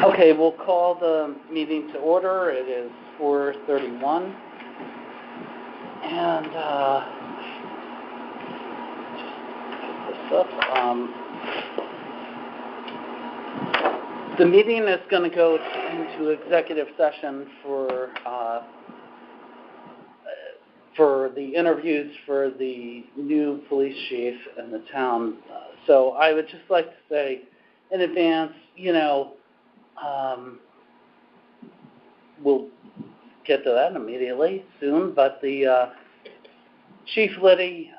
Okay, we'll call the meeting to order. It is 4:31, and just pick this up. The meeting is going to go into executive session for the interviews for the new police chief in the town. So I would just like to say in advance, we'll get to that immediately soon, but the Chief Liddy,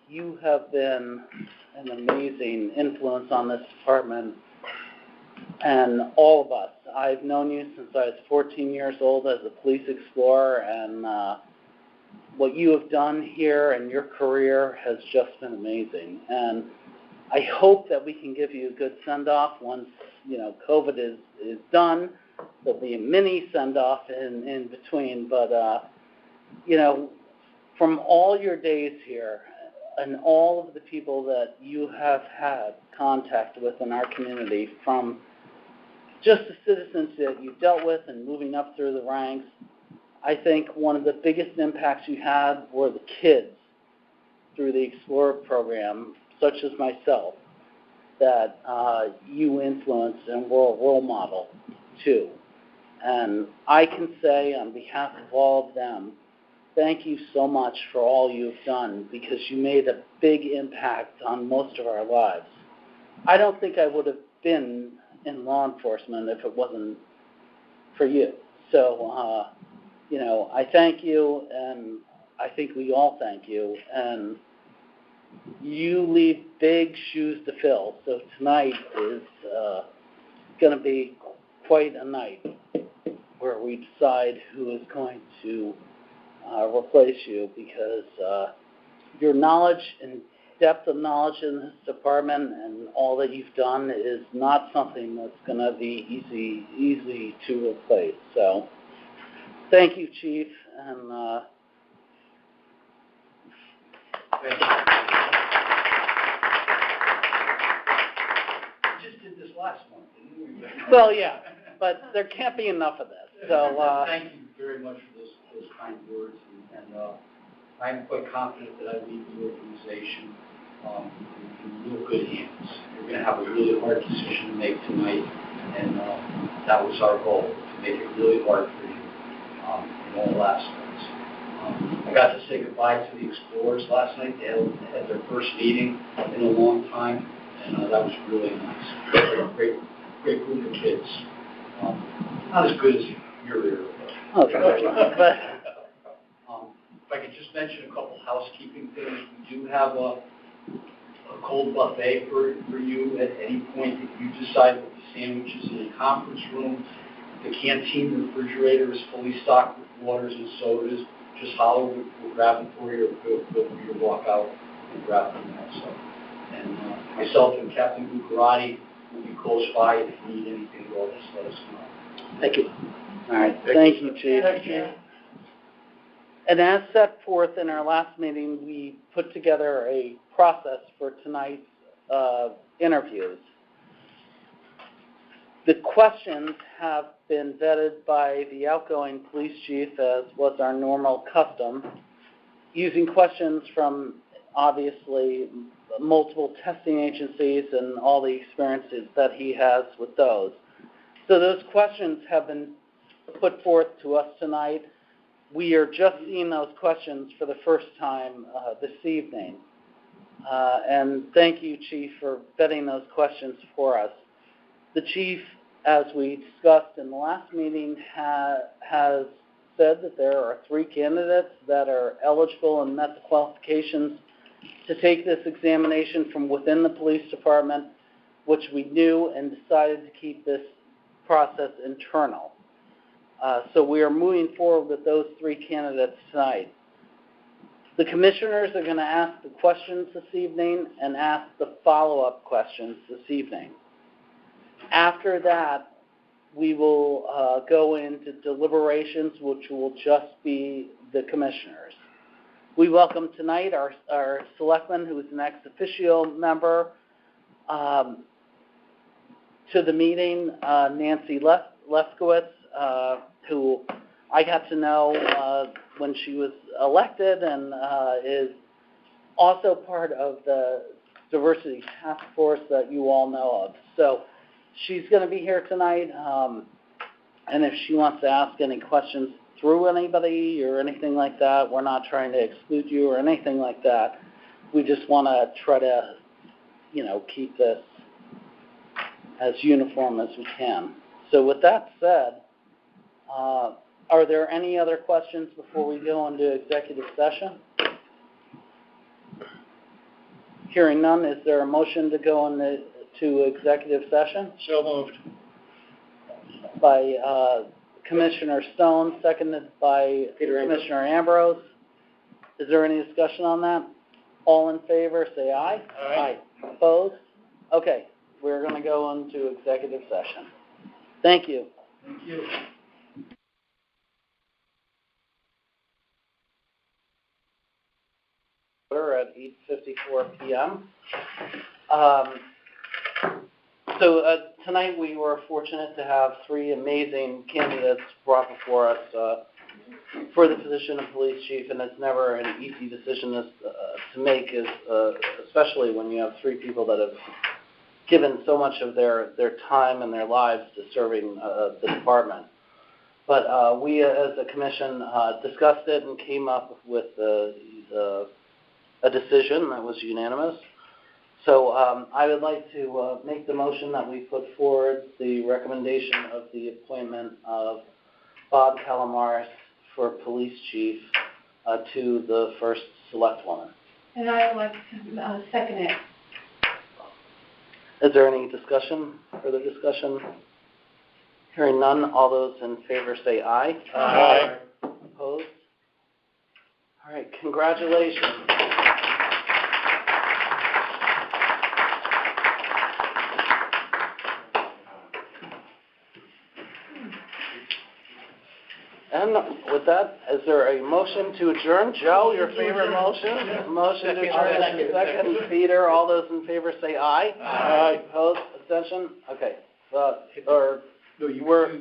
you have been an amazing influence on this department and all of us. I've known you since I was 14 years old as a police explorer, and what you have done here and your career has just been amazing. And I hope that we can give you a good send-off once, COVID is done. There'll be a mini send-off in between. But, from all your days here and all of the people that you have had contact with in our community, from just the citizens that you dealt with and moving up through the ranks, I think one of the biggest impacts you had were the kids through the Explorer program, such as myself, that you influenced and were a role model too. And I can say on behalf of all of them, thank you so much for all you've done, because you made a big impact on most of our lives. I don't think I would have been in law enforcement if it wasn't for you. So, I thank you, and I think we all thank you. And you leave big shoes to fill. So tonight is going to be quite a night where we decide who is going to replace you, because your knowledge and depth of knowledge in this department and all that you've done is not something that's going to be easy to replace. So thank you, Chief, and thank you. We just did this last month, didn't we? Well, yeah, but there can't be enough of this. So thank you very much for those kind words, and I'm quite confident that I leave the organization in real good hands. You're going to have a really hard decision to make tonight, and that was our goal, to make it really hard for you in all aspects. I got to say goodbye to the Explorers last night. They had their first meeting in a long time, and that was really nice. Great group of kids. Not as good as your era. but if I could just mention a couple housekeeping things. We do have a cold buffet for you at any point that you decide with the sandwiches in the conference room. The canteen refrigerator is fully stocked with waters and sodas. Just holler, we'll grab them for you, or feel free to walk out and grab them also. And myself and Captain Buccarati will be close by. If you need anything, just let us know. Thank you. All right. Thank you, Chief. Thank you. And as set forth in our last meeting, we put together a process for tonight's interviews. The questions have been vetted by the outgoing police chief, as was our normal custom, using questions from, obviously, multiple testing agencies and all the experiences that he has with those. So those questions have been put forth to us tonight. We are just seeing those questions for the first time this evening. And thank you, Chief, for vetting those questions for us. The Chief, as we discussed in the last meeting, has said that there are 3 candidates that are eligible and met the qualifications to take this examination from within the police department, which we knew, and decided to keep this process internal. So we are moving forward with those 3 candidates tonight. The commissioners are going to ask the questions this evening and ask the follow-up questions this evening. After that, we will go into deliberations, which will just be the commissioners. We welcome tonight our selectman, who is an ex officio member, to the meeting, Nancy Lefkowitz, who I got to know when she was elected and is also part of the diversity task force that you all know of. So she's going to be here tonight, and if she wants to ask any questions through anybody or anything like that, we're not trying to exclude you or anything like that. We just want to try to, keep this as uniform as we can. So with that said, are there any other questions before we go into executive session? Hearing none, is there a motion to go into executive session? So moved. By Commissioner Stone, seconded by Commissioner Ambrose. Is there any discussion on that? All in favor, say aye. Aye. Opposed? Okay, we're going to go into executive session. Thank you. Thank you. At 8:54 p.m. So tonight we were fortunate to have three amazing candidates brought before us for the position of police chief, and it's never an easy decision to make, especially when you have three people that have given so much of their time and their lives to serving the department. But we as a commission discussed it and came up with a decision that was unanimous. So I would like to make the motion that we put forward the recommendation of the appointment of Bob Calamares for police chief to the first select woman. And I would like to second it. Is there any discussion, further discussion? Hearing none, all those in favor say aye. Aye. Opposed? All right, congratulations. And with that, is there a motion to adjourn? Joe, your favorite motion? Yeah. Motion to Second. adjourn. Second. Peter, all those in favor say aye. Aye. Opposed? Abstention? Okay. No, you were.